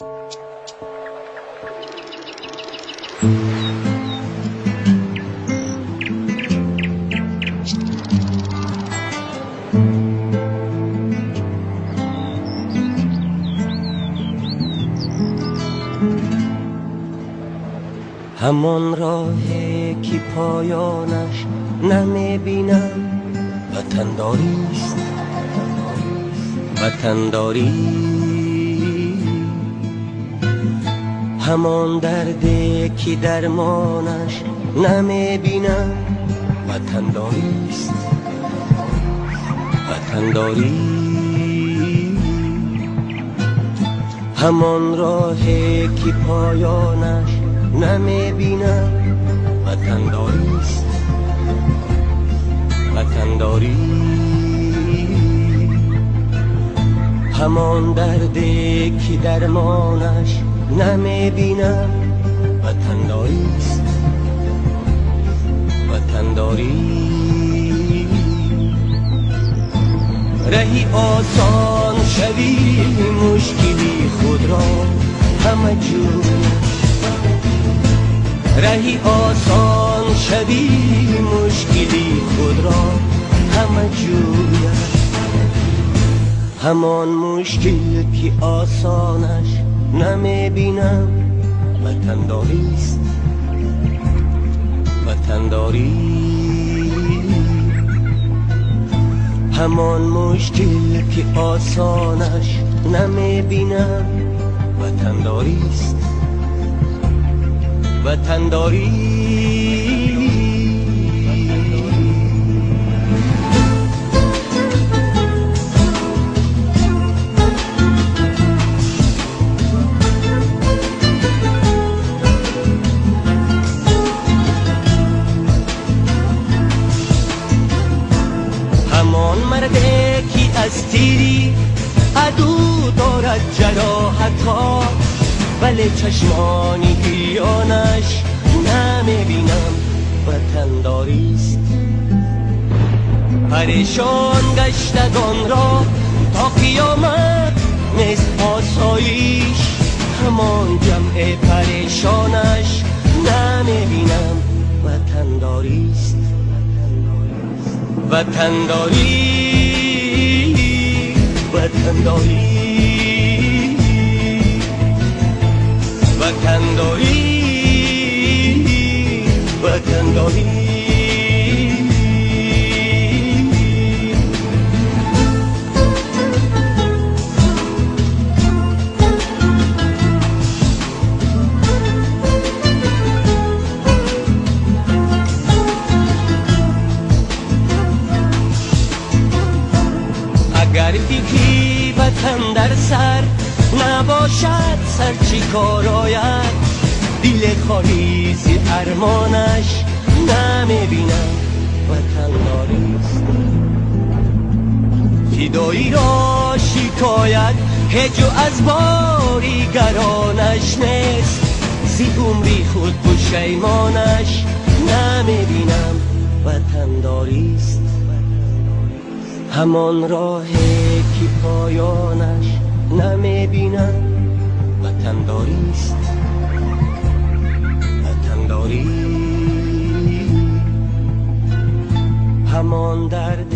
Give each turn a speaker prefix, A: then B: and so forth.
A: همان راهی که پایانش نمیبینم وطنداریست، وطنداری. همان دردی که درمانش نمیبینم وطنداریست، وطنداری. همان راهی که پایانش نمیبینم وطنداریست، وطنداری. همان دردی که درمانش نمیبینم وطنداریست، وطنداری. رهی آسان شوی مشکلی خود را همه جور، رهی آسان شوی مشکلی خود را همه جوید. همان مشکل که آسانش نمیبینم وطنداریست، وطنداری. همان مشکل که آسانش نمیبینم وطنداریست، وطنداری. همان مردی که از تیری عدو دارد جراحت‌ها، ولی چشمانی گریانش نمیبینم وطنداریست. پریشان گشتگان را تا قیامت نیست آسایش، همان جمع پریشانش نمیبینم وطنداریست، وطنداری، وطنداری، وطنداری، وطنداری. اگر دیگی وطن در سر نباشد، سر چی کار آید؟ دل خالی زی ارمانش نمیبینم وطنداریست. فدایی را شکایت هجو از باریگرانش نیست، زی عمری خود پشیمانش نمیبینم وطنداریست. همان راهی که پایانش نمیبینم وطنداریست، وطنداری. همان درد